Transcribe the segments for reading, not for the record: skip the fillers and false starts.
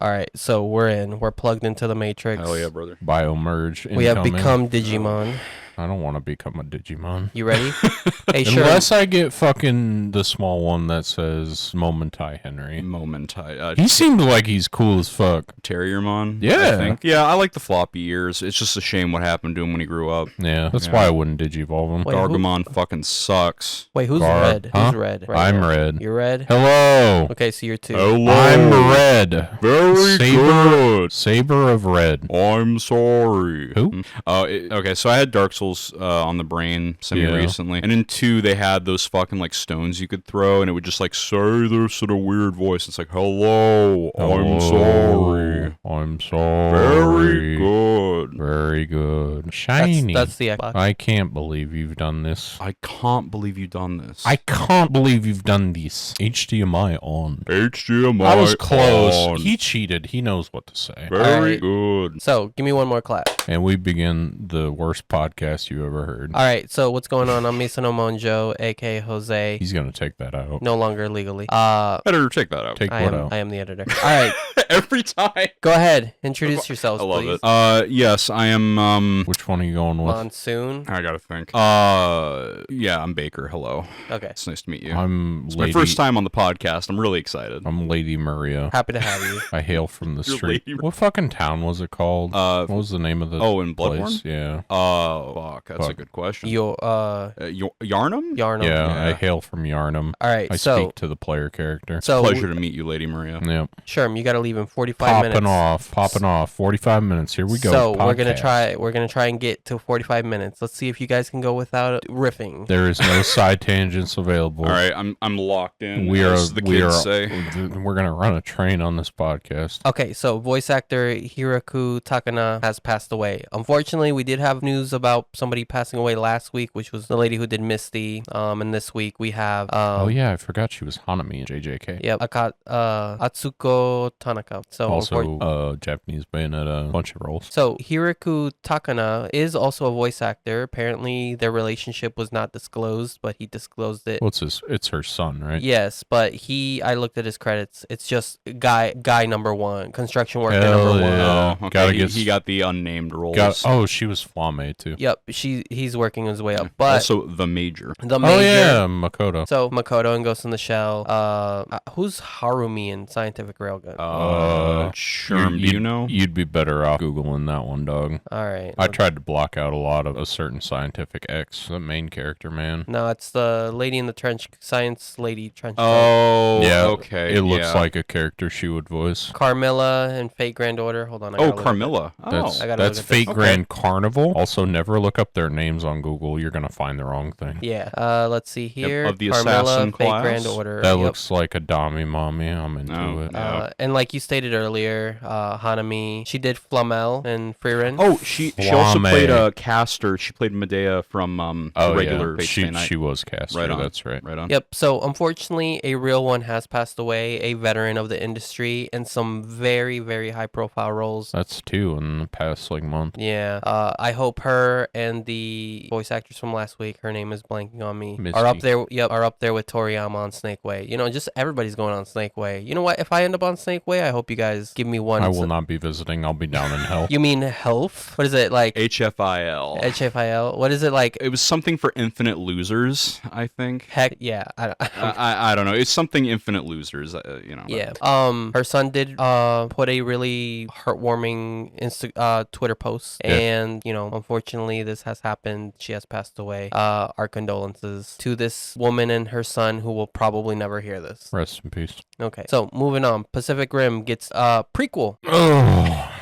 All right, so we're plugged into the Matrix. Hell yeah, brother. Biomerge. We have incoming. become Digimon. I don't want to become a Digimon. You ready? Hey, sure. Unless I get fucking the small one that says Momentai Henry. Momentai. He seemed like he's cool as fuck. Terriermon? Yeah. I think. Yeah, I like the floppy ears. It's just a shame what happened to him when he grew up. Yeah, that's why I wouldn't Digivolve him. Wait, Gargamon fucking sucks. Wait, who's Gar- red? huh? Who's red? Right I'm now? red. You're red? Hello. Okay, so you're 2. Hello. I'm red. Very good. Saber of red. I'm sorry. Who? Okay, so I had Dark Souls on the brain semi-recently. And in 2, they had those fucking, like, stones you could throw, and it would just, like, say this in a weird voice. It's like, hello, I'm sorry. I'm sorry. Very good. Very good. Shiny. That's the Xbox. I can't believe you've done this. I can't believe you've done this. I can't believe you've done this. HDMI on. HDMI I was close. on. He cheated. He knows what to say. Very Alright. good. So, give me one more clap. And we begin the worst podcast you ever heard. All right, so what's going on? I'm Misano Monjo, a.k.a. Jose. He's going to take that out. No longer legally. Editor, take that out. Take I what am, out? I am the editor. All right, Every time. go ahead. Introduce yourselves, I love please. it. Yes, I am, Which one are you going with? Monsoon. I gotta think. Yeah, I'm Baker. Hello. Okay. It's nice to meet you. I'm It's Lady... my first time on the podcast. I'm really excited. I'm Lady Maria. Happy to have you. I hail from the You're street. Lady What fucking town was it called? What was the name of the in place? Bloodborne? Yeah. Fuck. That's a Fuck. good question. Yarnum? Yarnum? Yeah, I Yeah. hail from Yarnum. All right, I so speak to the player character. Pleasure to meet you, Lady Maria. Yep. Sherm, you got to leave in 45 minutes. Popping off. 45 minutes. Here we go. So we're Podcast. gonna try and get to 45 minutes. Let's see if you guys can go without riffing. There is no side tangents available. All right, I'm locked in. We are. as the We kids are. say. We're gonna run a train on this podcast. Okay, so voice actor Hiriluk Takana has passed away. Unfortunately, we did have news about somebody passing away last week, which was the lady who did Misty. And this week we have. Oh yeah, I forgot she was Hanami in JJK. Yep, Atsuko Tanaka. So Also, Japanese Bayonetta, bunch of roles. So Hiriluk Takana is also a voice actor. Apparently, their relationship was not disclosed, but he disclosed it. What's this? It's her son, right? Yes, but I looked at his credits. It's just guy number 1, construction worker Hell number 1. yeah. Oh, okay. Gotta He got the unnamed roles. She was Flame too. Yep, he's working his way up. But Also, the major. the major. Oh yeah, Makoto. So Makoto and Ghost in the Shell. Who's Harumi in Scientific Railgun? Sherm, do you know? You'd be better off Googling that one, dog. All right. I tried to block out a lot of a certain Scientific X, the main character, man. No, it's the lady in the trench, science lady trench. Oh, Yeah, okay. It looks yeah. like a character she would voice. Carmilla and Fate Granddaughter. Hold on. I gotta look at Carmilla. That's I gotta that's look at Fate this. Grand Carnival. Also, never look up their names on Google. You're gonna find the wrong thing. Yeah. Let's see here. of the Carmilla, assassin Fate class? Grand Order. That Yep. looks like a Dami Mommy. I'm into Oh, it. yeah. And like you stated earlier, Hanami, she did Flamel in Frieren. Oh, she also Flame. played a caster. She played Medea from regular yeah. Fate Stay Night. She was caster. Right on. That's right. Right on. Yep. So unfortunately, a real one has passed away, a veteran of the industry, and some very, very high-profile roles. That's 2 in the past month. Yeah. I hope her and the voice actress from last week, her name is blanking on me, Misty. are up there. Yep, are up there with Toriyama on Snake Way. You know, just everybody's going on Snake Way. You know what? If I end up on Snake Way, I hope you guys give me one. I will not be visiting. I'll be down in hell. You mean health? What is it like? HFIL. HFIL. What is it like? It was something for Infinite Losers, I think. Heck yeah. I don't know. It's something Infinite Losers, Yeah. Her son did put a really heartwarming Twitter post, Yeah. and unfortunately, this has happened. She has passed away. Our condolences to this woman and her son, who will probably never hear this. Rest in peace. Okay. So moving on. Pacific Rim gets prequel. Oh.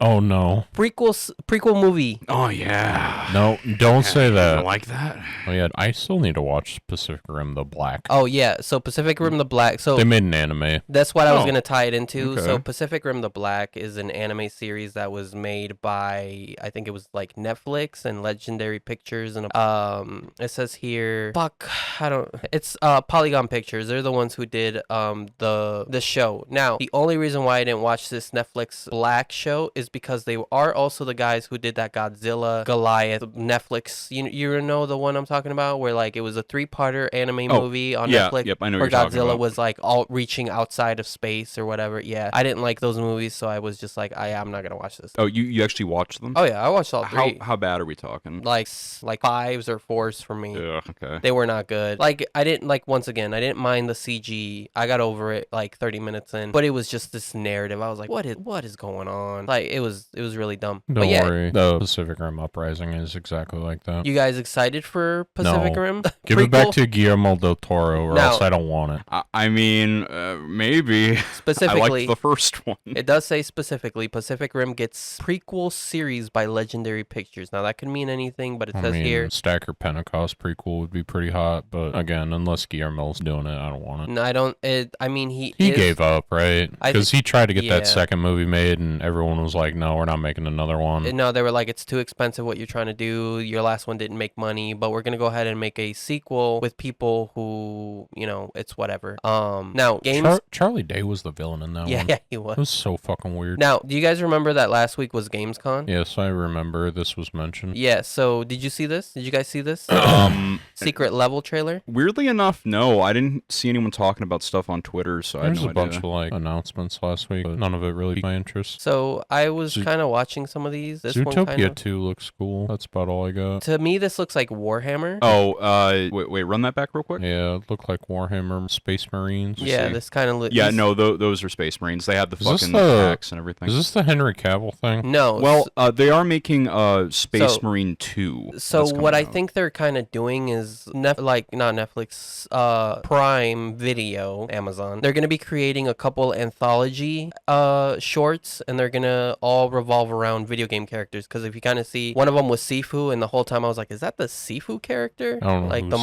Oh no. Prequel movie. Oh, yeah. No, don't say I that. like that. Oh yeah, I still need to watch Pacific Rim the Black. Oh yeah. So Pacific Rim the Black. So They made an anime. that's what I was Oh, gonna tie it into. okay. So Pacific Rim the Black is an anime series that was made by, I think it was like Netflix and Legendary Pictures, and it says here, it's Polygon Pictures. They're the ones who did the show. Now the only reason why I didn't watch this Netflix Black show studio is because they are also the guys who did that Godzilla Goliath Netflix. You know the one I'm talking about, where like it was a 3-parter anime movie on Netflix. Yep, I know where what you're talking Godzilla about. was like all reaching outside of space or whatever. Yeah, I didn't like those movies, so I was just like, I'm not gonna watch this. Oh, you actually watched them? Oh yeah, I watched all 3. How bad are we talking? Like 5s or 4s for me. Yeah, okay. They were not good. Like I didn't like once again, I didn't mind the CG. I got over it like 30 minutes in, but it was just this narrative. I was like, what is going on? Like it was really dumb. Don't But yeah, worry. The Pacific Rim Uprising is exactly like that. you guys excited for Pacific No. Rim? Give it back Prequel? to Guillermo del Toro, or Now- else I don't want it. I mean, maybe. I Specifically, liked the first one. it does say specifically Pacific Rim gets prequel series by Legendary Pictures. Now that could mean anything, but it I says mean, here. Stacker Pentecost prequel would be pretty hot, but again, unless Guillermo's doing it, I don't want it. No, I don't. I mean, he He is- gave up, right? I Because he tried to get yeah. that second movie made, and everyone was like, "No, we're not making another one." No, they were like, it's too expensive what you're trying to do. Your last one didn't make money, but we're gonna go ahead and make a sequel with people who, it's whatever. Now games. Charlie Day was the villain in that Yeah, one. yeah, he It was. was so fucking weird. Now, do you guys remember that last week was Gamescom? Yes, I remember this was mentioned. Yeah. So did you see this? Did you guys see this? Secret level trailer? Weirdly enough, no. I didn't see anyone talking about stuff on Twitter, so I There's had no a bunch idea. of like announcements last week, but none of it really piqued my interest. So I was kind of watching some of these. This one kind Zootopia of. 2 looks cool. That's about all I got. To me, this looks like Warhammer. Oh, wait, run that back real quick. Yeah, it looked like Warhammer Space Marines. Yeah, see. this kind of. Yeah, no, those are Space Marines. They have the Is this fucking the- packs and everything. Is this the Henry Cavill thing? No. Well, they are making Space So- Marine 2. So That's what I coming out. think they're kind of doing is not Netflix, Prime Video, Amazon. They're gonna be creating a couple anthology shorts, and they're gonna all revolve around video game characters. Because if you kind of see, one of them was Sifu, and the whole time I was like, is that the Sifu character? I don't know like who the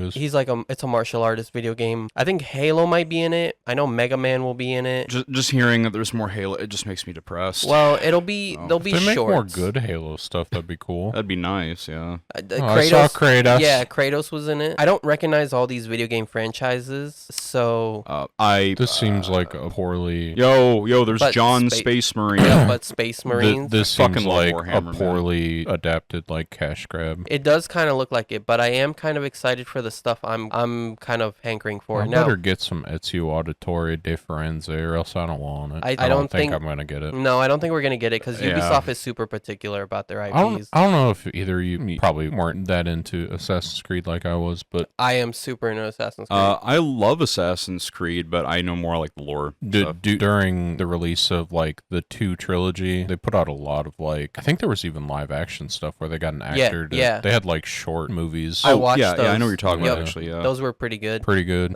Sifu is. He's like it's a martial artist video game. I think Halo might be in it. I know Mega Man will be in it. Just hearing that there's more Halo, it just makes me depressed. Well, it'll be Oh. they'll If be they make shorts. more good Halo stuff, that'd be cool. That'd be nice, yeah. I saw Kratos. Yeah, Kratos was in it. I don't recognize all these video game franchises, so This seems like a poorly. Yo, there's But John spa- Space Marine. yeah, but Space Marines. This Fucking seems love like Warhammer, a man. poorly adapted like cash grab. It does kind of look like it, but I am kind of excited for the stuff I'm kind of hankering for. I Now, better get some Ezio Auditore de Firenze, or else I don't want it. I don't think think- I'm gonna get it. no, I don't think we're gonna get it because Yeah. Ubisoft is super particular about their I don't, IPs. I don't know if either you probably weren't that into Assassin's Creed like I was, but I am super into Assassin's Creed. I love Assassin's Creed, but I know more like the lore stuff. during the release of like the 2 trilogy, they put out a lot of like, I think there was even live action stuff where they got an actor. yeah. They had like short movies. I watched yeah, I know those. what you're talking Yep. about, actually, yeah. Those were pretty good. Pretty good.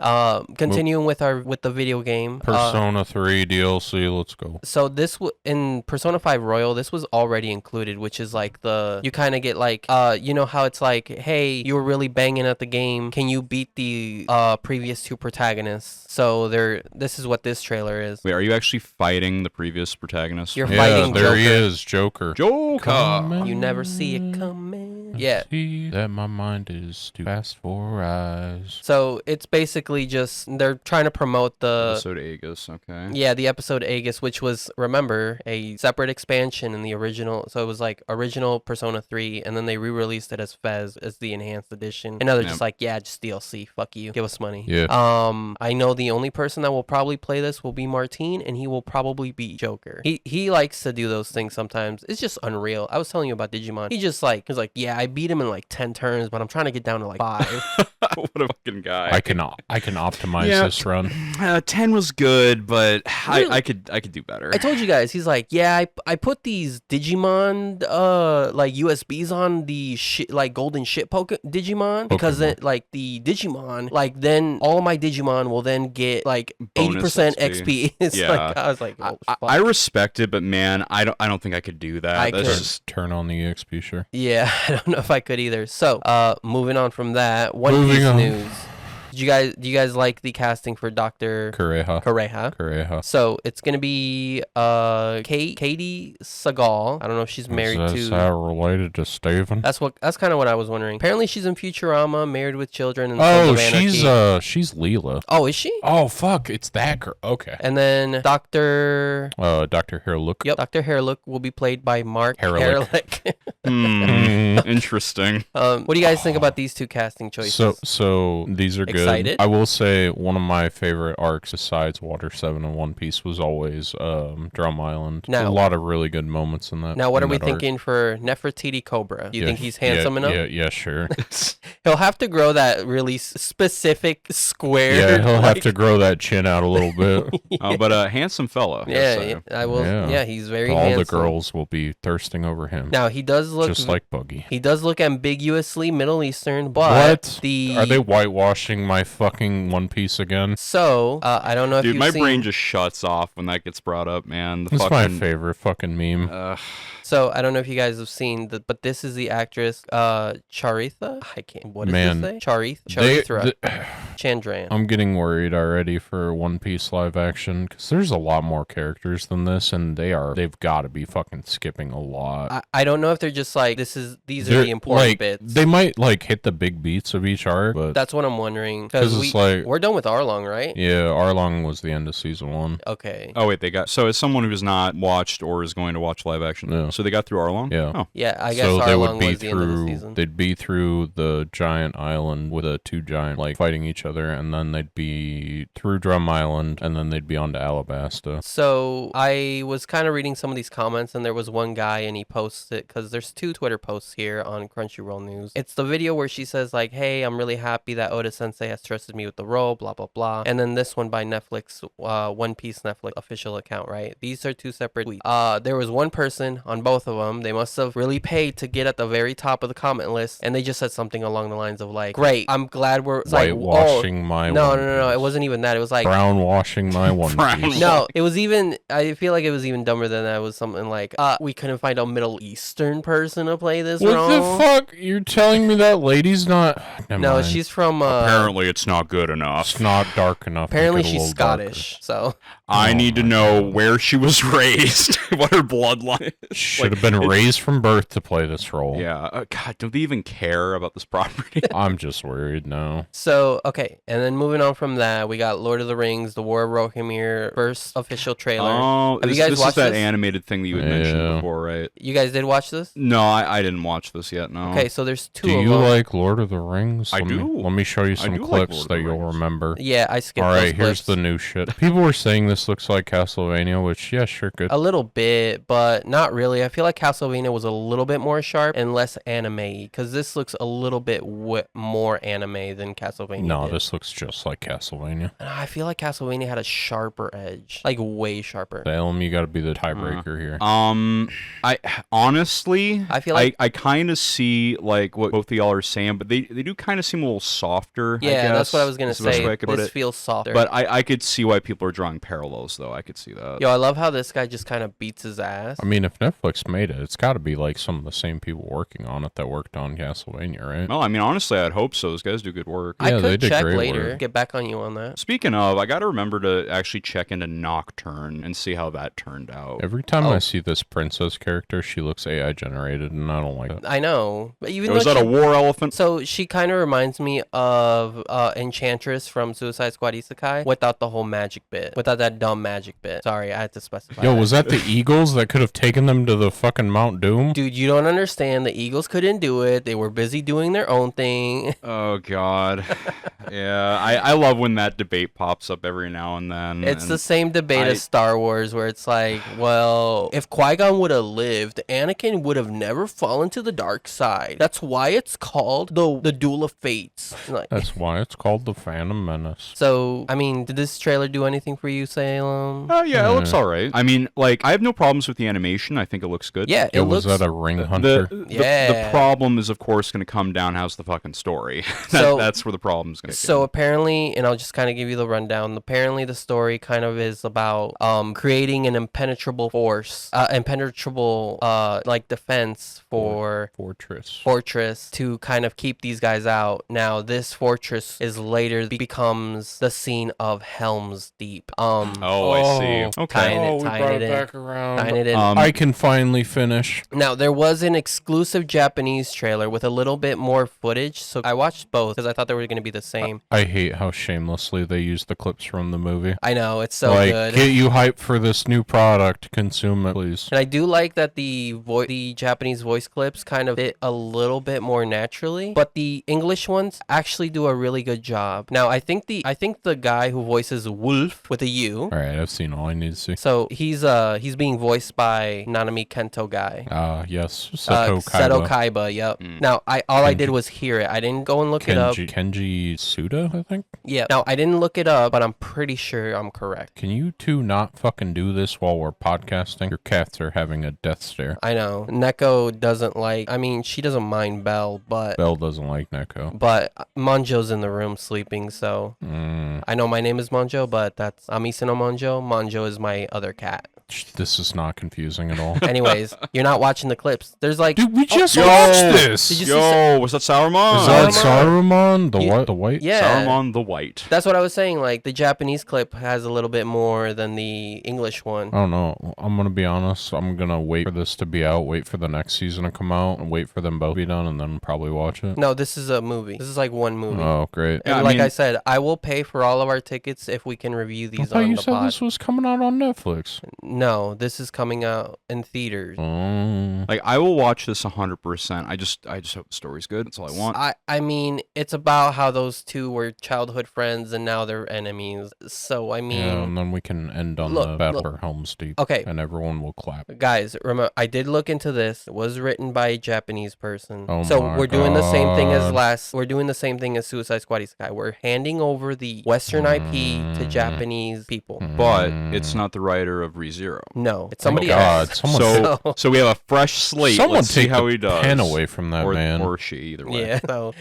Continuing with the video game. Persona 3 DLC, let's go. So this in Persona 5 Royal, this was already included, which is like you kind of get like you know how it's like, hey, you were really banging at the game, can you beat the previous 2 protagonists? So this is what this trailer is. Wait, are you actually fighting the previous protagonist? You're Yeah, fighting there he Joker. is, Joker. Joker! You never see it coming. Yeah. See that my mind is too fast for eyes. So it's basically just they're trying to promote the Episode Aegis, okay. yeah, the episode Aegis, which was, remember, a separate expansion in the original. So it was like original Persona 3, and then they re-released it as Fez as the enhanced edition. And now they're Yeah. just like, yeah, just DLC. Fuck you. Give us money. Yeah. I know the only person that will probably play this will be Martine, and he will probably beat Joker. He likes to do those things sometimes. It's just unreal. I was telling you about Digimon. He's like, yeah, I beat him in like 10 turns, but I'm trying to get down to like 5. What a fucking guy. I can optimize Yeah. this run. 10 was good, but I could do better. I told you guys, he's like, yeah, I put these Digimon like USBs on the like golden shit Digimon because then like the Digimon, like then all my Digimon will then get like Bonus 80% XP. XP. It's Yeah. like I was like, oh, I respect it, but man, I don't think I could do that. I That's could. just Turn on the EXP, sure. yeah, I don't know if I could either. So moving on from that, One Moving Piece on. news. Do you guys like the casting for Dr. Kureha. Kureha? So it's gonna be Katey Sagal. I don't know if she's married Is that related to Steven? That's kind of what I was wondering. Apparently she's in Futurama, Married with Children, and Sons of Anarchy. She's Leela. Oh, is she? Oh fuck, it's that girl. Okay. And then Dr. Hiriluk. Yep, Dr. Harelik will be played by Mark Harelik. Interesting. What do you guys think about these two casting choices? So these are good. Excited? I will say one of my favorite arcs besides Water 7 and One Piece was always Drum Island. Now, a lot of really good moments in that. Now, what are we thinking for Nefertiti Cobra? Do you think he's handsome enough? Yeah, sure. He'll have to grow that really specific square. Yeah, he'll have to grow that chin out a little bit. But a handsome fella. Yeah, I will. Yeah, he's very all handsome. The girls will be thirsting over him. Now he does look just like Buggy. He does look ambiguously Middle Eastern, but are they whitewashing my fucking One Piece again? So I don't know if my brain just shuts off when that gets brought up, man. It's my favorite fucking meme. So I don't know if you guys have seen but this is the actress Charithra. I can't. What does this say? Charithra. Chandran. I'm getting worried already for One Piece live action because there's a lot more characters than this, and they've got to be fucking skipping a lot. I don't know if they're just like these are the important bits. They might like hit the big beats of each arc, but that's what I'm wondering because we're done with Arlong, right? Yeah, Arlong was the end of season 1. Okay. Oh wait, so as someone who has not watched or is going to watch live action, yeah. So they got through Arlong? Yeah. Oh. Yeah, I guess so Arlong was the end of the season. They'd be through the giant island with the two giant like fighting each other, and then they'd be through Drum Island, and then they'd be on to Alabasta. So I was kind of reading some of these comments, and there was one guy, and he posted because there's 2 Twitter posts here on Crunchyroll News. It's the video where she says like, "Hey, I'm really happy that Oda Sensei has trusted me with the role." Blah blah blah. And then this one by Netflix, One Piece Netflix official account. Right? These are 2 separate tweets. There was one person on both of them. They must have really paid to get at the very top of the comment list, and they just said something along the lines of like, "Great, I'm glad we're whitewashing my no, it wasn't even that. It was like brownwashing my One Piece." No, it was even. I feel like it was even dumber than that. It was something like, "We couldn't find a Middle Eastern person to play this role." What the fuck? You're telling me that lady's not? No, mind. She's from. Apparently, it's not good enough. It's not dark enough. Apparently, she's Scottish. Darker. So I need to know where she was raised, what her bloodline is. Should have been raised from birth to play this role. Yeah. God, don't they even care about this property? I'm just worried now. So, okay. And then moving on from that, we got Lord of the Rings, The War of Rohirrim, first official trailer. Oh, have you guys watched this? Is that this? animated thing that you had mentioned before, right? You guys did watch this? No, I didn't watch this yet, no. Okay, so there's 2 of them. Do you like Lord of the Rings? Let me show you some clips that you'll remember. Yeah, I skipped All those right, here's clips. the new shit. People were saying this looks like Castlevania, which, yeah, sure could. A little bit, but not really. I feel like Castlevania was a little bit more sharp and less anime, because this looks a little bit more anime than Castlevania No, did. this looks just like Castlevania. I feel like Castlevania had a sharper edge, like way sharper. Salem, you got to be the tiebreaker here. I honestly, I feel like I kind of see like what both of y'all are saying, but they do kind of seem a little softer. Yeah, I guess, that's what I was gonna say. This feels softer. But I could see why people are drawing parallels, though. I could see that. Yo, I love how this guy just kind of beats his ass. I mean, if Netflix made it, it's got to be like some of the same people working on it that worked on Castlevania, right? Well, I mean, honestly, I'd hope so. Those guys do good work. I could they did check great later. work. Get back on you on that. Speaking of, I got to remember to actually check into Nocturne and see how that turned out. Every time I see this princess character, she looks AI generated, and I don't like it. I know, but even was that a war elephant? So she kind of reminds me of Enchantress from Suicide Squad Isekai without the whole magic bit, without that dumb magic bit. Sorry, I had to specify. Yo, was that the Eagles that could have taken them to the fucking Mount Doom? Dude, you don't understand. The Eagles couldn't do it. They were busy doing their own thing. Oh, God. Yeah, I love when that debate pops up every now and then. It's the same debate as Star Wars, where it's like, well, if Qui-Gon would have lived, Anakin would have never fallen to the dark side. That's why it's called the Duel of Fates. Like, that's why it's called the Phantom Menace. So, I mean, did this trailer do anything for you, Salem? Oh, yeah, it looks all right. I mean, like, I have no problems with the animation. I think it looks good. Yeah, it looks... Was that a ring hunter? The problem is, of course, going to come down how's the fucking story. That's where the problem is going to come. So apparently, and I'll just kind of give you the rundown, apparently the story kind of is about creating an impenetrable force, impenetrable like defense for fortress to kind of keep these guys out. Now this fortress is later becomes the scene of Helm's Deep. I see. Okay. Tying it back around. Tying it in. I can finally finish. Now there was an exclusive Japanese trailer with a little bit more footage, so I watched both because I thought they were going to be the same. I hate how shamelessly they use the clips from the movie. I know, it's so like, good. Get you hyped for this new product. Consume it, please. And I do like that the Japanese voice clips kind of fit a little bit more naturally, but the English ones actually do a really good job. Now I think the guy who voices Wolf with a U. All right, I've seen all I need to see. So he's being voiced by Nanami Kento guy. Yes, Seto Kaiba. Seto Kaiba, yep. Now I did was hear it. I didn't go and look it up. Kenji Suda, I think. Yeah. Now I didn't look it up, but I'm pretty sure I'm correct. Can you two not fucking do this while we're podcasting? Your cats are having a death stare. I know. Neko doesn't like. I mean, she doesn't mind Belle, but Belle doesn't like Neko. But Monjo's in the room sleeping, so I know my name is Monjo, but that's Amisino Monjo. Monjo is my other cat. This is not confusing at all. Anyways, you're not watching the clips. There's like, dude, we just watched this. Did you was that Saruman? Is that Saruman? The white? Yeah. Saruman the white. That's what I was saying. Like the Japanese clip has a little bit more than the English one. I don't know. I'm gonna be honest. I'm gonna wait for this to be out. Wait for the next season to come out, and wait for them both to be done, and then probably watch it. No, this is a movie. This is like one movie. Oh, great. And I said, I will pay for all of our tickets if we can review these. I thought you said this was coming out on Netflix. No, this is coming out in theaters. Like I will watch this 100%. I just hope the story's good. That's all I want. I mean, it's about how those two were childhood friends and now they're enemies. So I mean, yeah, and then we can end on the battle for Helm's Deep. Okay, and everyone will clap. Guys, remember, I did look into this. It was written by a Japanese person. Oh so my we're doing the same thing as God. We're doing the same thing as Suicide Squad Isekai. We're handing over the Western IP to Japanese people. But it's not the writer of ReZero. No, it's somebody God, else. So we have a fresh slate. Someone Let's see take how the he does. pen away from that man. Or she, either way. Yeah. So,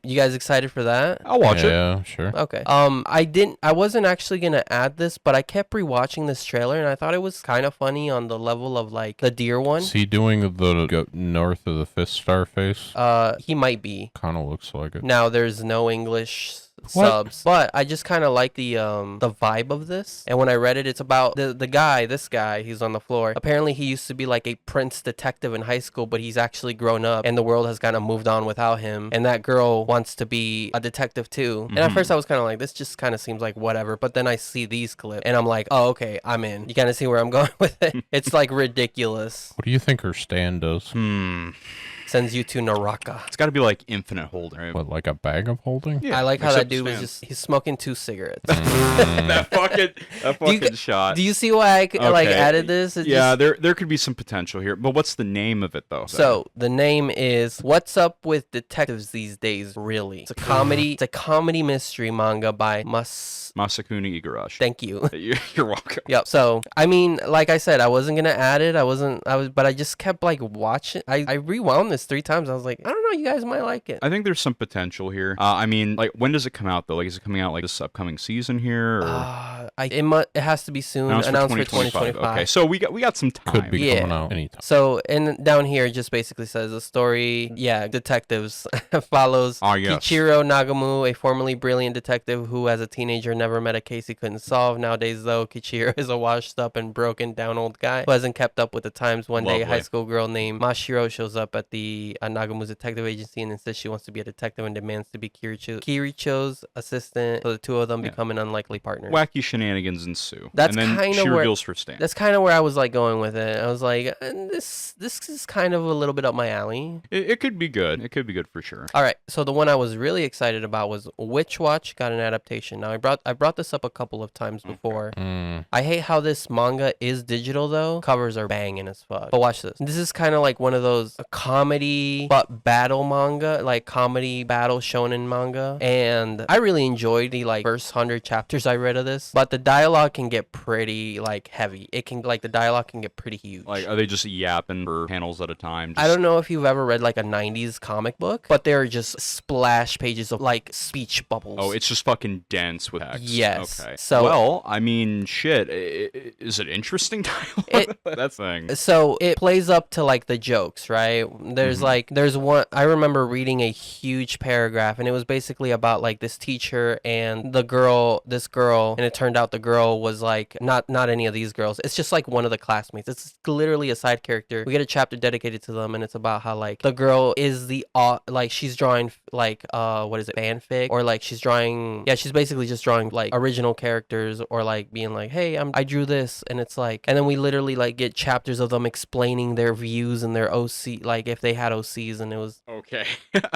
you guys excited for that? I'll watch it. Yeah, sure. Okay. I wasn't actually gonna add this, but I kept rewatching this trailer and I thought it was kind of funny on the level of like the deer one. Is he doing the north of the fifth star face? He might be. Kind of looks like it. Now there's no English subs, but I just kind of like the vibe of this. And when I read it, it's about this guy he's on the floor. Apparently he used to be like a prince detective in high school, but he's actually grown up and the world has kind of moved on without him, and that girl wants to be a detective too. And at first I was kind of like, this just kind of seems like whatever, but then I see these clips and I'm like, oh, okay, I'm in. You kind of see where I'm going with it. It's like ridiculous. What do you think her stand does? Sends you to Naraka. It's got to be like infinite holding. Right? What, like a bag of holding? Yeah, I like how that dude was stands. he's smoking 2 cigarettes. that fucking shot. Do you see why I added this? There could be some potential here, but what's the name of it though? So the name is What's Up with Detectives These Days, Really. It's a comedy. It's a comedy mystery manga by Masakuni Igarashi. Thank you. You're welcome. Yep. So I mean, like I said, I wasn't gonna add it. But I just kept like watching. I rewound this 3 times. I was like, I don't know, you guys might like it. I think there's some potential here. I mean, like, when does it come out though? Like, is it coming out like this upcoming season here? Or? It has to be soon. Announced for 2025. Okay, so we got some time. Could be coming out anytime. So and down here it just basically says the story. Yeah, detectives follows Kichiro Nagamu, a formerly brilliant detective who, as a teenager, never met a case he couldn't solve. Nowadays, though, Kichiro is a washed up and broken down old guy who hasn't kept up with the times. One day, a high school girl named Mashiro shows up at the Nagamu's detective agency and insists she wants to be a detective and demands to be Kiricho's assistant. So the two of them become an unlikely partner. Wacky shenanigans ensue. That's and then kind she of reveals her stand. That's kind of where I was like going with it. I was like, this is kind of a little bit up my alley. It could be good. It could be good for sure. All right. So the one I was really excited about was Witch Watch got an adaptation. Now I brought this up a couple of times before. I hate how this manga is digital though. Covers are banging as fuck. But watch this. This is kind of like one of those comedy comedy but battle manga, like comedy battle shonen manga, and I really enjoyed the like first 100 chapters I read of this. But the dialogue can get pretty like heavy. It can like the dialogue can get pretty huge. Like, are they just yapping for panels at a time? I don't know if you've ever read like a 90s comic book, but they're just splash pages of like speech bubbles. Oh, it's just fucking dense with text. Yes. Okay. So, well, I mean, shit. Is it interesting dialogue? That's the thing. So it plays up to like the jokes, right? There's there's one, I remember reading a huge paragraph, and it was basically about like this teacher and this girl, and it turned out the girl was like not any of these girls. It's just like one of the classmates. It's literally a side character. We get a chapter dedicated to them, and it's about how like the girl is like she's drawing like what is it, fanfic, or like she's basically just drawing like original characters, or like being like, hey, I drew this, and it's like, and then we literally like get chapters of them explaining their views and their OC, like if they had OCs, and it was okay.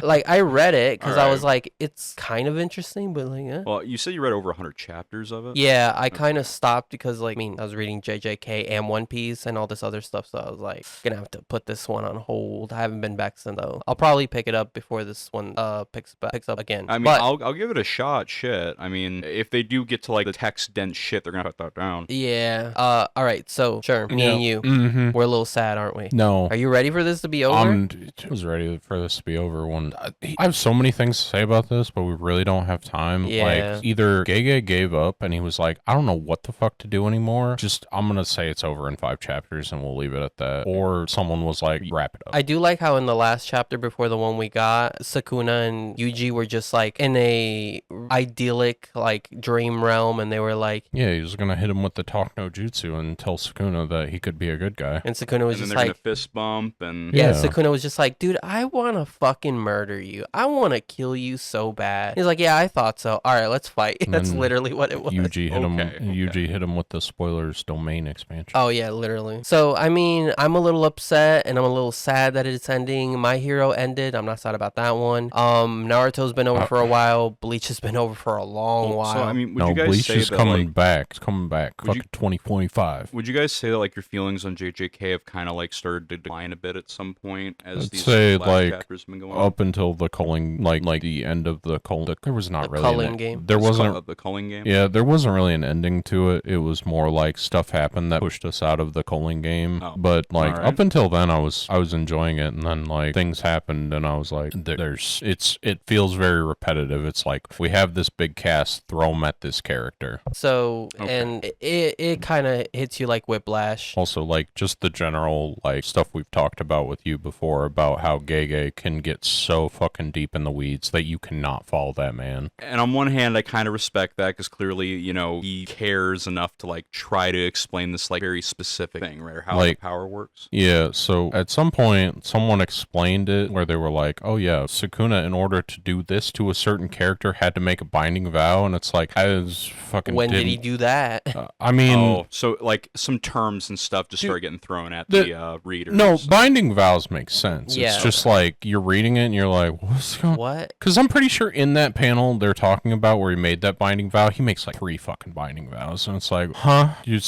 like I read it because I Alright. was like, it's kind of interesting, but like, Well, you said you read over 100 chapters of it? yeah, I kind of stopped because like, I mean, I was reading JJK and One Piece and all this other stuff, so I was like, gonna have to put this one on hold. I haven't been back since though. I'll probably pick it up before this one picks up again. I mean, but, I'll give it a shot. Shit. I mean, if they do get to like the text dense shit, they're gonna put that down. yeah. All right. So sure, me and you, we're a little sad, aren't we? No. Are you ready for this to be over? I was ready for this to be over. I have so many things to say about this, but we really don't have time. Yeah. Like, either Gege gave up and he was like, I don't know what the fuck to do anymore. Just, I'm gonna say it's over in 5 chapters and we'll leave it at that. Or someone was like, wrap it up. I do like how in the last chapter before the one we got, Sukuna and Yuji were just like in a idyllic like dream realm, and they were like, yeah, he was gonna hit him with the talk no jutsu and tell Sukuna that he could be a good guy. and Sukuna was And then just they're like, gonna fist bump and yeah, Yeah. Sukuna was just like, dude, I want to fucking murder you. I want to kill you so bad. He's like, yeah, I thought so. All right, let's fight. And That's then literally what it was. Yuji hit him. Okay, Yuji hit him with the spoilers domain expansion. Oh yeah, literally. So I mean, I'm a little upset and I'm a little sad that it's ending. My Hero ended. I'm not sad about that one. Naruto's been over for a while. Bleach has been over for a long while. So I mean, would No, you guys Bleach say is that coming like, back. It's coming back. Would you- Fucking 2025. would you guys say that like your feelings on JJK have kind of like started to decline a bit at some point as I'd these say, last like, chapters have been going Up until the culling, like the end of the culling, there was not The really culling an, game. There wasn't. the culling game. Yeah, there wasn't really an ending to it. It was more like stuff happened that pushed us out of the culling game. Oh, But like alright. up until then, I was enjoying it, and then like things happened, and I was like, it feels very repetitive. It's like we have this big cast, throw them at this character. So Okay. and it kind of hits you like whiplash. Also, like just the general like stuff we've talked about with you before about how Gege can get so fucking deep in the weeds that you cannot follow that man. And on one hand, I kind of respect that because clearly, you know, he cares enough to like try to explain this like very specific thing, right? How Like- the power works. Yeah, so at some point, someone explained it where they were like, oh yeah, Sukuna, in order to do this to a certain character, had to make a binding vow, and it's like, I was fucking When did he didn't- do that? I mean, Oh, so like some terms and stuff just start getting thrown at the readers. no, binding vows make sense. Yeah. It's just like, you're reading it and you're like, what's going on? What? Because I'm pretty sure in that panel they're talking about where he made that binding vow, he makes like 3 fucking binding vows, and it's like, huh? You're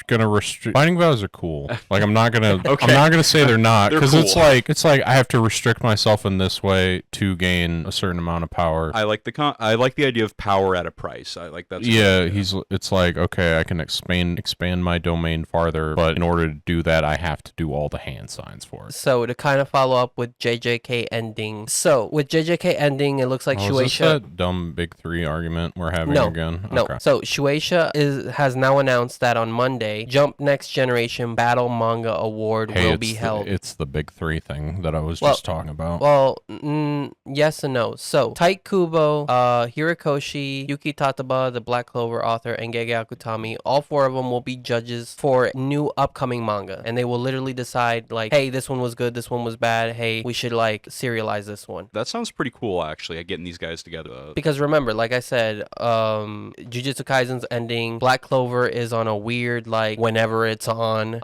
gonna restrict binding vows are cool. Like I'm not gonna Okay. I'm not gonna say they're not They're because cool. it's like I have to restrict myself in this way to gain a certain amount of power. I like the idea of power at a price. I like that. Yeah, it's like, okay, I can expand my domain farther, but in order to do that, I have to do all the hand signs for it. So to kind of follow up with JJK ending. So with JJK ending, it looks like Oh, is this Shueisha. that dumb big 3 argument we're having No, again? No. Okay. So Shueisha has now announced that on Monday, Jump Next Generation Battle Manga Award Hey, will be held. It's the big 3 thing that I was Well- just talking about. Well, yes and no. So, Tite Kubo, Hirikoshi, Yuki Tataba, the Black Clover author, and Gege Akutami, all 4 of them will be judges for new upcoming manga. And they will literally decide, like, hey, this one was good, this one was bad, hey, we should, like, serialize this one. That sounds pretty cool, actually. Getting these guys together. Because remember, like I said, Jujutsu Kaisen's ending, Black Clover is on a weird, like, whenever it's on.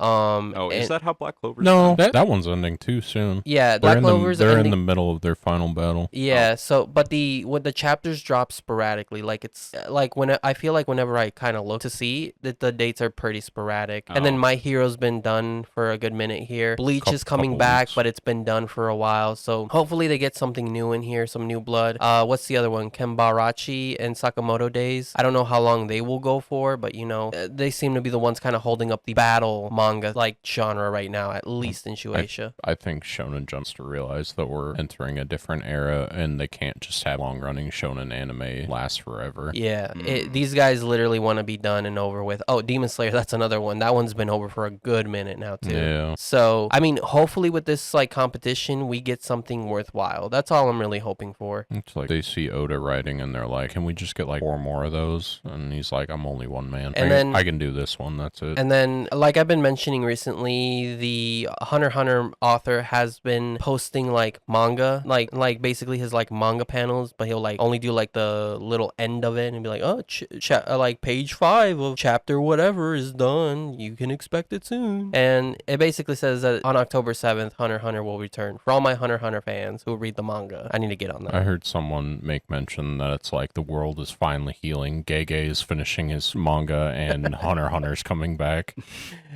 Is that how Black Clover? No, that one's ending too soon. Yeah, Black Clover's they're ending. in the middle of their final battle. Yeah, so but when the chapters drop sporadically, like it's like when I feel like whenever I kind of look to see that the dates are pretty sporadic, and then Oh. My Hero's been done for a good minute here. Bleach is coming Couple back. back, but it's been done for a while. So hopefully they get something new in here, some new blood. What's the other one? Kenbarachi and Sakamoto Days. I don't know how long they will go for, but you know, they seem to be the ones kind of holding up the battle manga like genre right now, at least in Shueisha. I think Shonen Jump's to realize that we're entering a different era, and they can't just have long-running shonen anime last forever. Yeah, these guys literally want to be done and over with. Oh, Demon Slayer, that's another one. That one's been over for a good minute now too. Yeah. So, I mean, hopefully with this like competition, we get something worthwhile. That's all I'm really hoping for. It's like they see Oda writing, and they're like, "Can we just get like 4 more of those?" And he's like, "I'm only one man. And I can do this one. That's it." And then, like I've been mentioning recently, the Hunter x Hunter author has been posting like manga, like basically his like manga panels, but he'll like only do like the little end of it and be like, oh, like page 5 of chapter whatever is done. You can expect it soon. And it basically says that on October 7th, Hunter x Hunter will return. For all my Hunter x Hunter fans who read the manga, I need to get on that. I heard someone make mention that it's like the world is finally healing. Gege is finishing his manga, and Hunter x Hunter's coming back.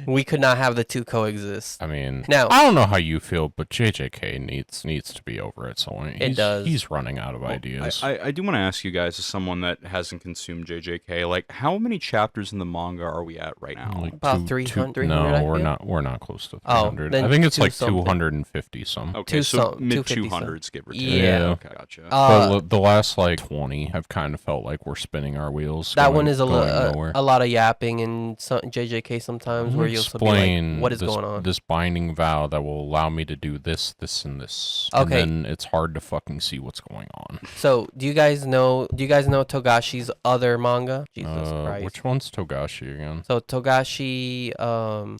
We could not have the two coexist. I mean, now I don't know how you feel, but JJK needs to be over at some point. It does. He's running out of ideas. I do want to ask you guys, as someone that hasn't consumed JJK, like how many chapters in the manga are we at right now? Like about 300. No, we're not close to 300. then I think it's like something. 250 some. Okay, so mid 250 200s, give or take. Yeah. Okay, gotcha. But the last like 20 have kind of felt like we're spinning our wheels. That one is nowhere. a lot of yapping in JJK sometimes, where you'll be like, what is going on? This binding vow that will allow me to do this, this, and this. Okay. And then it's hard to fucking see what's going on. So, do you guys know Togashi's other manga? Jesus Christ. Which one's Togashi again? So, Togashi,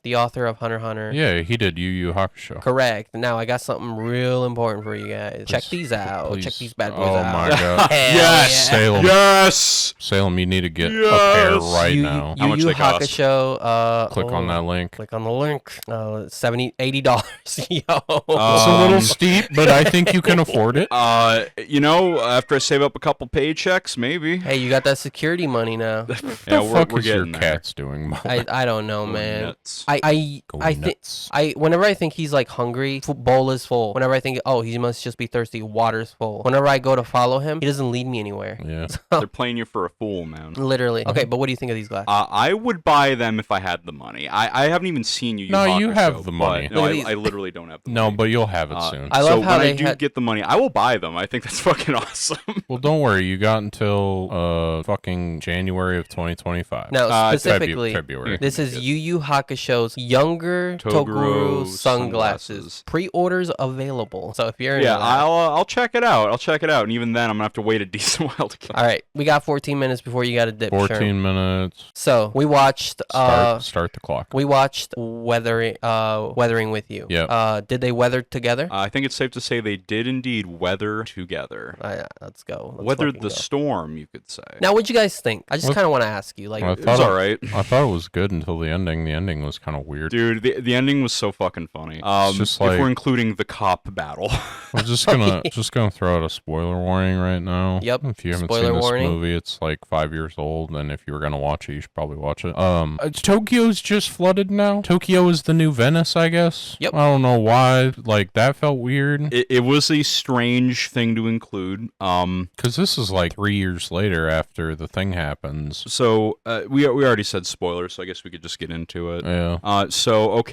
the author of Hunter x Hunter. Yeah, he did Yu Yu Hakusho. Correct. Now, I got something real important for you guys. Check these out. Please. Check these bad boys Oh out. my god. Yes! Yeah. Salem. Yes! Salem, you need to get a pair right now. How much Yu Yu they cost? Hakusho. Click on that link. Click on the link. $70, $80. Yo. It's a little steep, but I think you can afford it. You know, after I save up a couple paychecks, maybe. Hey, you got that security money now. What Yeah, the fuck we're is your getting there. cat's doing? I don't know, man. Nuts. I think nuts. whenever I think he's like hungry, bowl is full. Whenever I think, oh, he must just be thirsty, water's full. Whenever I go to follow him, he doesn't lead me anywhere. Yeah. They're playing you for a fool, man. Literally. Okay, but what do you think of these glasses? I would buy them if I had the money. I haven't even seen you. No, you have the money. No, Look at these. I literally don't have the No, money. but you'll have it soon. I love so how when they I do get the money, I will buy them. I think that's fucking awesome. Well, don't worry. You got until fucking January of 2025. Now, specifically, February. this is Yu Yu Hakusho's younger Toguro sunglasses. Pre-orders available. So if you're into Yeah, that. I'll check it out. I'll check it out, and even then, I'm gonna have to wait a decent while to get. All right, we got 14 minutes before you got to dip. 14 Sherm. minutes. So we watched. Start the clock. We watched Weathering with You. Yeah. Did they weather together? I think it's safe to say they did indeed weather together. Let's go. Let's Weathered fucking the go. storm, you could say. Now, what'd you guys think? I just What- kind of want to ask you. Like, I It was all right. I thought it was good until the ending. The ending was kind of weird. Dude, the ending was so fucking funny. just if like- we're including the cop battle. I'm just gonna throw out a spoiler warning right now. Yep. If you haven't Spoiler seen this warning. movie, it's like 5 years old, and if you were gonna watch it, you should probably watch it. Tokyo's just flooded now. Tokyo is the new Venice, I guess. Yep. I don't know why. Like that felt weird. It was a strange thing to include. Because this is like 3 years later after the thing happens. So we already said spoilers, so I guess we could just get into it. Yeah. So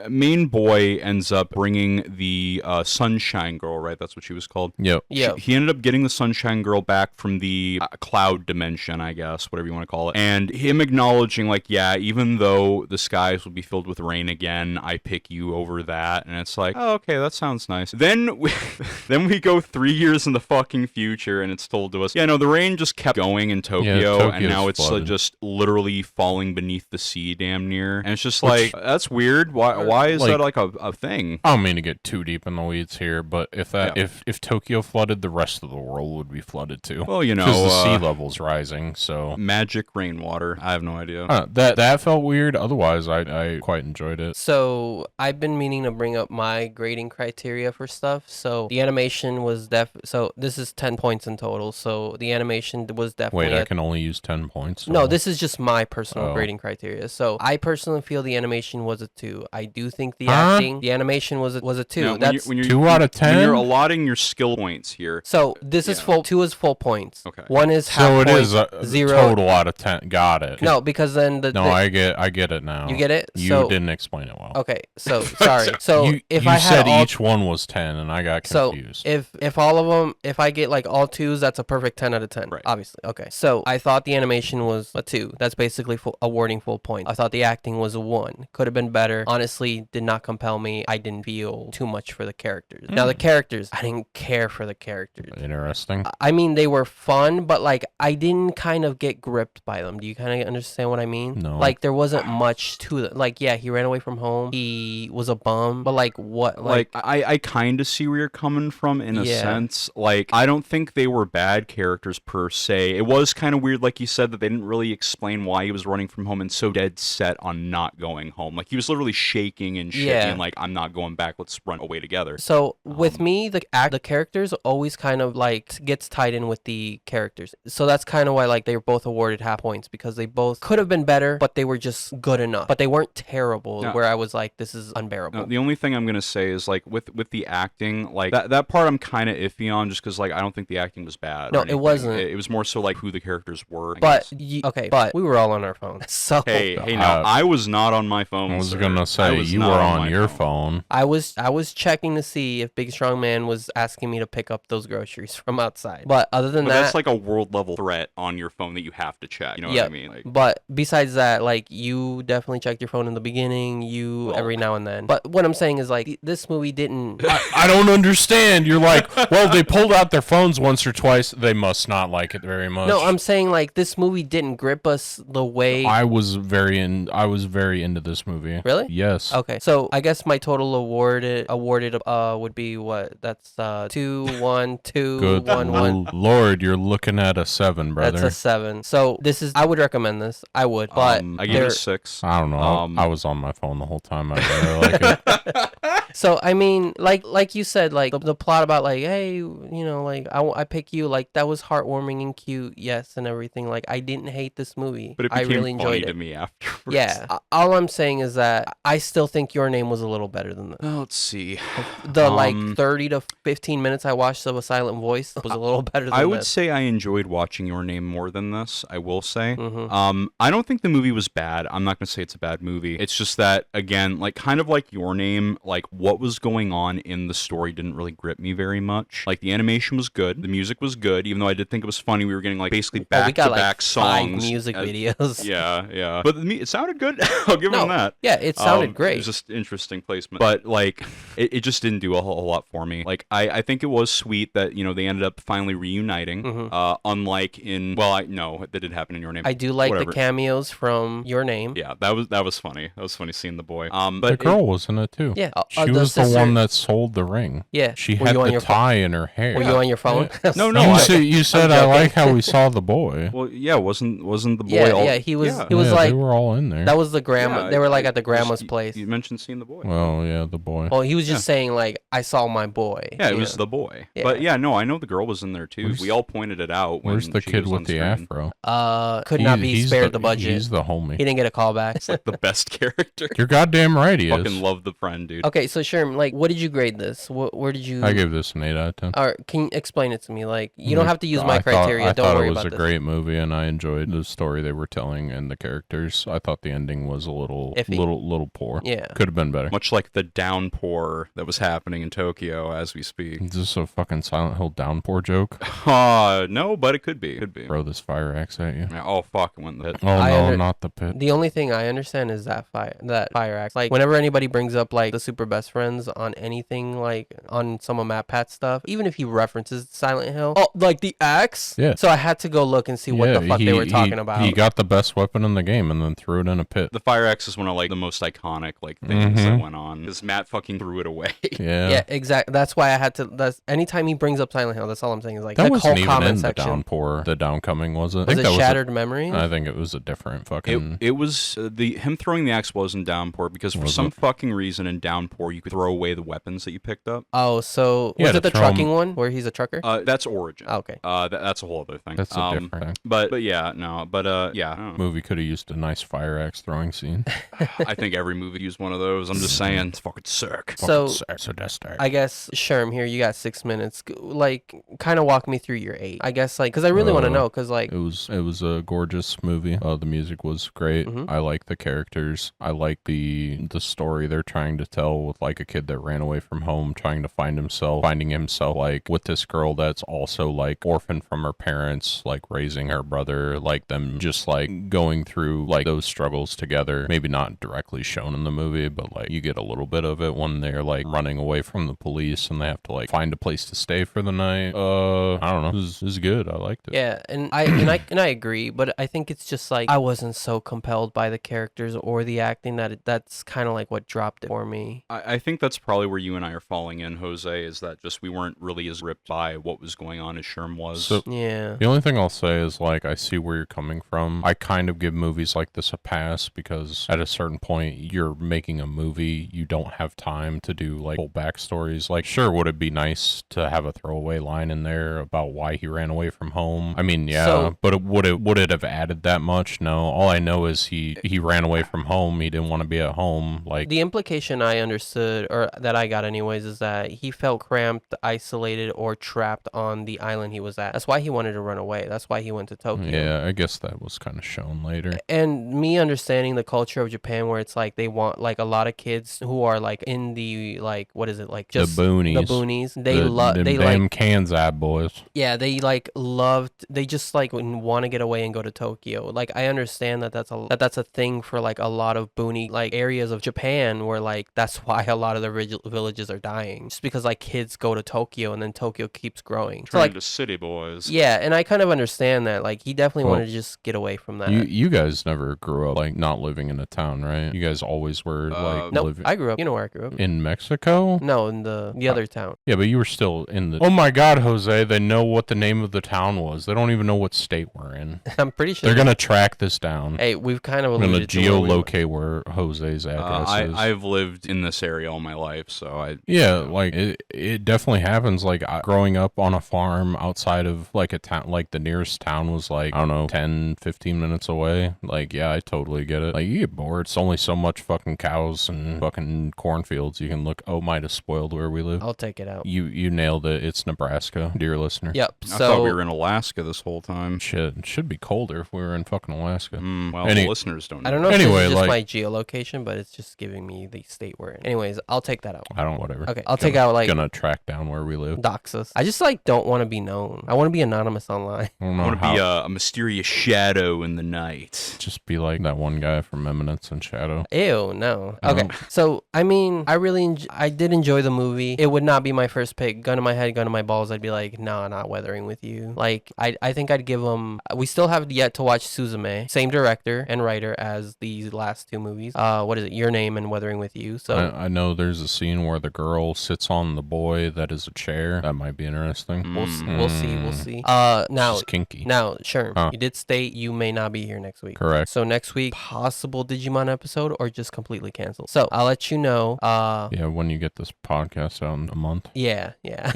main boy ends up bringing the Sunshine Girl, right? That's what she was called. Yep. yeah. He ended up getting the Sunshine Girl back from the cloud dimension, I guess, whatever you want to call it. And him acknowledging, like, yeah, even though the skies will be filled with rain again, I pick you over that. And it's like, oh, okay, that sounds nice. Then we go 3 years in the fucking future, and it's told to us, yeah, no, the rain just kept going in Tokyo, and Tokyo's now it's flooded. just literally falling beneath the sea damn near. And it's just like, that's weird. Why is that like a thing? I don't mean to get too deep in the weeds here, but if Tokyo flooded, the rest of the world would be flooded too. Well, you know, because the sea level's rising. So magic rainwater. I have no idea. that felt weird. Otherwise, I quite enjoyed it. So I've been meaning to bring up my grading criteria for stuff. So the animation was so this is 10 points in total. So the animation was definitely. Wait, I can only use 10 points. No, so- this is just my personal Oh. grading criteria. So I personally feel the animation was a 2. I do think the acting. The animation was a 2. No, That's when you're, 2 out of 10. When you're allotting your skill points here. so. This is full. 2 is full points. Okay. 1 is half So it point, is a 0 total out of 10. Got it. No, because then No, I get it now. You get it. You so, didn't explain it well. Okay, so sorry. So if you I had said all, each one was 10, and I got confused. So if all of them, if I get like all 2s, that's a perfect 10 out of 10. Right. Obviously. Okay. So I thought the animation was a 2. That's basically awarding full points. I thought the acting was a 1. Could have been better. Honestly, did not compel me. I didn't feel too much for the characters. Now the characters, I didn't care for the characters. Interesting. I mean, they were fun, but like I didn't kind of get gripped by them. Do you kind of understand what I mean? No. Like there wasn't much to them. Like yeah, he ran away from home. He was a bum, but like what? Like I kind of see where you're coming from in a Yeah. sense. Like I don't think they were bad characters per se. It was kind of weird, like you said, that they didn't really explain why he was running from home and so dead set on not going home. Like he was literally shaking and shit, Yeah. and like I'm not going back. Let's run away together. So with me, the characters always kind of like gets tied in with the characters. So that's kind of why like they were both awarded half points because they both could have been better, but they were just good enough. But they weren't terrible. No. Where I was like, this is unbearable. No, the only thing I'm gonna say is like with the acting, like that part I'm kind of iffy on, just because like I don't think the acting was bad. No, or it anything. wasn't. It was more so like who the characters were. I But guess. okay, but we were all on our phones. So Hey, now I was not on my phone. I was sir. gonna I say was you were not on my your phone. I was checking to see if Big Strong Man was asking me to pick up those groceries from outside. But other than But that, that's like a world level threat on your phone that you have to check. You know what I mean? Like, but besides that, like you definitely checked your phone in the beginning. You every now and then. But what I'm saying is like this movie didn't. I don't understand. You're like, well, they pulled out their phones once or twice. They must not like it very much. No, I'm saying like this movie didn't grip us the way. I was very into this movie. Really? Yes. Okay, so I guess my total awarded would be what? That's 2, 1, 2, Good 1, 1. Lord, you're looking at a 7, brother. That's a 7. So this is. I would recommend this. I would, but I gave it a 6. I don't know. I was on my phone the whole time. I really like it. So I mean, like you said, like the plot about like, hey, you know, like I pick you, like that was heartwarming and cute, yes, and everything. Like I didn't hate this movie. But it I became really funny enjoyed to it. me afterwards. Yeah. All I'm saying is that I still think Your Name was a little better than this. Well, let's see. The like 30 to 15 minutes I watched of A Silent Voice was a little better than I would this. say I enjoyed watching Your Name more than this. I will say. Mhm. I don't think the movie was bad. I'm not gonna say it's a bad movie. It's just that again, like kind of like Your Name, like what was going on in the story didn't really grip me very much. Like the animation was good, the music was good, even though I did think it was funny. We were getting like basically we back got to like back 5 songs, music videos. Yeah. But it sounded good. I'll give them that. Yeah, it sounded It great. was just interesting placement. But like it just didn't do a whole lot for me. Like I think it was sweet that, you know, they ended up finally reuniting. Unlike in no, that did happen in Your Name. I do like Whatever. the cameos from Your Name. Yeah, that was funny. That was funny seeing the boy. The But girl was in it too. Yeah, She was the one that sold the ring. Yeah. She Were had you on the your tie in her hair. Were you on your phone? No, You said I joking. like how we saw the boy. well, yeah, wasn't the boy? Yeah, he was. Yeah. He was Yeah, like they were all in there. that was the grandma. Yeah, they were like I at the grandma's just- place. You mentioned seeing the boy. Well, yeah, the boy. Well, he was just saying like I saw my boy. Yeah, it you was know? the boy. Yeah. But yeah, no, I know the girl was in there too. Where's- We all pointed it out. When Where's the she kid was with on the screen. afro? Could not be He's spared the budget. He's the homie. He didn't get a call back. It's like the best character. You're goddamn right he Fucking is. love the friend, dude. Okay, so Sherm, like, what did you grade this? Where did you? I give this an 8 out of 10. Or can you explain it to me? Like, you don't have to use my I criteria. Don't thought worry it was about a this. great movie, and I enjoyed the story they were telling and the characters. I thought the ending was a little Iffy. little poor. Yeah. Could have been better. Much like the downpour that was happening in Tokyo as we speak. Is this a fucking Silent Hill downpour joke? No, but it could be. Could be. Throw this fire axe at you. Yeah, oh fuck, it went in the pit. Oh I no, under- not the pit. The only thing I understand is that fire axe. Like, whenever anybody brings up like the super best friends on anything, like on some of Matt Pat's stuff, even if he references Silent Hill, oh, like the axe. Yeah. So I had to go look and see what the fuck they were talking about. He got the best weapon in the game and then threw it in a pit. The fire axe is one of like the most iconic like things that went on because Matt fucking threw it away. Yeah. Yeah, exactly. That's why I had to. That's anytime he brings up Silent Hill. That's all I'm saying is like That the wasn't whole even comment in the section. downpour. The downcoming was it? I Was think it that was Shattered Memory? I think it was a different fucking. It was him throwing the axe wasn't downpour because for Was some it? fucking reason in downpour you could throw away the weapons that you picked up. Oh, so Yeah, was to it the throw 'em- trucking one where he's a trucker? That's Origin. Oh, okay. That's a whole other thing. That's a different thing. But yeah, no. But yeah. I don't know. Movie could have used a nice fire axe throwing scene. I think every movie used one of those. I'm just saying, it's fucking sick. So that's I guess Sherm here, you got 6 minutes. Like, kind of walk me through your 8. I guess like because I really want to know because like it was a gorgeous movie. The music was great. Mhm. I like the characters. I like the story they're trying to tell with like a kid that ran away from home, trying to finding himself like with this girl that's also like orphaned from her parents, like raising her brother, like them just like going through like those struggles together. Maybe not directly shown in the movie, but like you get a little bit of it when they're like running away from the police and they have to like find a place to stay for the night. I don't know. This is good. I liked it. yeah, and I agree, but I think it's just like I wasn't so compelled by the characters or the acting that's kind of like what dropped it for me. I think that's probably where you and I are falling in, Jose, is that just we weren't really as ripped by what was going on as Sherm was. So- Yeah. The only thing I'll say is, like, I see where you're coming from. I kind of give movies like this a pass because at a certain point, you're making a movie. You don't have time to do, like, full backstories. Like, sure, would it be nice to have a throwaway line in there about why he ran away from home? I mean, yeah, So- but would it have added that much? No. All I know is he ran away from home. He didn't want to be at home. Like, The implication I understood, or that I got anyways, is that he felt cramped, isolated, or trapped on the island he was at. That's why he wanted to run away. That's why he went to Tokyo. yeah, I guess that was kind of shown later. And me understanding the culture of Japan, where it's like they want like a lot of kids who are like in the like what is it like just the boonies. the boonies. They The- love them they damn like Kansai boys. yeah they like loved they just like want to get away and go to Tokyo. Like I understand that's a thing for like a lot of boonie like areas of Japan where like that's why a lot of the villages are dying, just because like kids go to Tokyo and then Tokyo keeps growing. So Turning like to city boys. yeah, and I kind of understand that. Like he definitely Well, wanted to just get away from that. You guys never grew up like not living in a town, right? You guys always were like Nope, living I grew up. You know where I grew up? in Mexico. No, in the other town. Yeah, but you were still in the. Oh my God, Jose! They know what the name of the town was. They don't even know what state we're in. I'm pretty sure They're gonna track this down. Hey, we've kind of I'm gonna alluded to where we were. geolocate where Jose's address is. I've lived in this area all my life, so I. Yeah, like it definitely happens. Like growing up on a farm outside of like a town, like the nearest town was like, I don't know, 10, 15 minutes away. Like, yeah, I totally get it. Like, you get bored. It's only so much fucking cows and fucking cornfields you can look. Oh, might have spoiled where we live. I'll take it out. You nailed it. It's Nebraska, dear listener. Yep. I thought we So were in Alaska this whole time. Shit, it should be colder if we were in fucking Alaska. Well, Any- the listeners don't know. I don't know if Anyway, this is just like- my geolocation, but it's just giving me the state we're in. Anyways, I'll take that out. I don't, whatever. Okay, I'll take out like Gonna track down where we live. dox us. I just like don't want to be known. I want to be anonymous online. I don't I know want to be a mysterious shadow in the night. Just be like that one guy from Eminence and Shadow. Ew, no. Oh. Okay, so I mean, I did enjoy the movie. It would not be my first pick. Gun to my head, gun to my balls. I'd be like, nah, not weathering with you. Like, I think I'd give them. We still have yet to watch Suzume, same director and writer as these last two movies. What is it? Your Name and Weathering with You. So I know there's a scene where the girl sits on the boy that is a chair. That might be interesting. we'll see. We'll see. Now. She's kinky. Now, sure. Huh. You did state you may not be here next week. Correct. So next week, possible Digimon episode or just completely canceled. So I'll let you know. Yeah, when you get this podcast out in a month. Yeah. Yeah.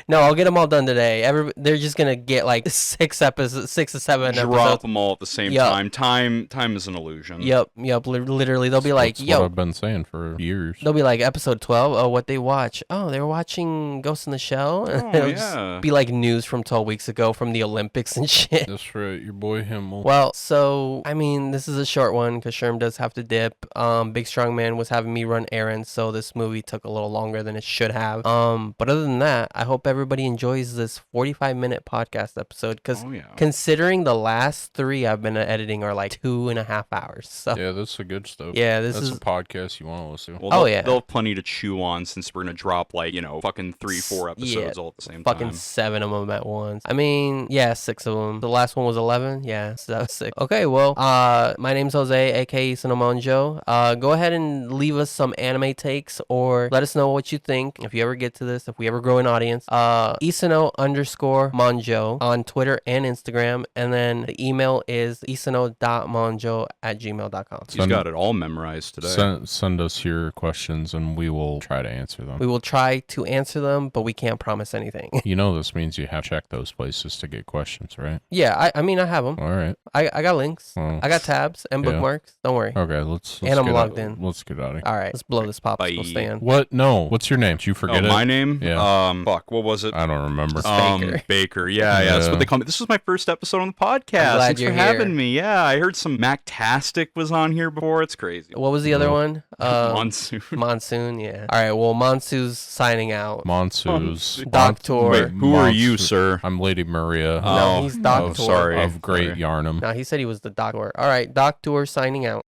No, I'll get them all done today. They're just gonna get like 6 to 7 Drop episodes. them all at the same Yup. time. Time is an illusion. Yep. Literally, they'll be like, That's what yo. I've been saying for years. They'll be like episode 12. Oh, what they watch? Oh, they were watching Ghost in the Shell. Oh, It'll yeah. just be like news from 12 weeks ago from the Olympics and shit. That's right, your boy Himmel. Well, so I mean, this is a short one because Sherm does have to dip. Big Strong Man was having me run errands, so this movie took a little longer than it should have. But other than that, I hope everybody enjoys this 45-minute podcast episode because Oh, yeah. considering the last 3 I've been editing are like 2.5 hours. So Yeah, that's the good stuff. yeah, this That's is a podcast you want to listen to. Well, Oh, they'll- yeah. They'll have plenty to chew on since we're gonna drop like fucking 3-4 episodes all at the same fucking time. 7 of them at once. I mean, yeah, 6 of them. The last one was 11. Yeah, so that was 6. Okay, well, my name's Jose, aka Sonomonjo. Go ahead and leave us some anime takes or let us know what you think if you ever get to this, if we ever grow an audience. Isano_Monjo on Twitter and Instagram, and then the email is isano.monjo@gmail.com. He's got it all memorized today. Send us your your questions and we will try to answer them. We will try to answer them, but we can't promise anything. You know this means you have to check those places to get questions, right? Yeah, I mean, I have them. All right. I got links. Well, I got tabs and yeah. bookmarks. Don't worry. Okay, let's And I'm get logged out, in. Let's get out of here. All right, let's blow this popsicle Bye. stand. What? No. What's your name? Did you forget it? My name? Yeah. Fuck, what was it? I don't remember. Baker. Baker. Yeah, that's what they call me. This was my first episode on the podcast. glad Thanks you're for here. having me. Yeah, I heard some Mactastic was on here before. It's crazy. What was the other one? Monsoon. Monsoon, yeah. All right, well, Monsu's signing out. Monsoon's. Doctor. Wait, who are you, sir? I'm Lady Maria. No, he's Doctor. sorry. Of Great Yarnum. No, he said he was the Doctor. All right, Doctor signing out.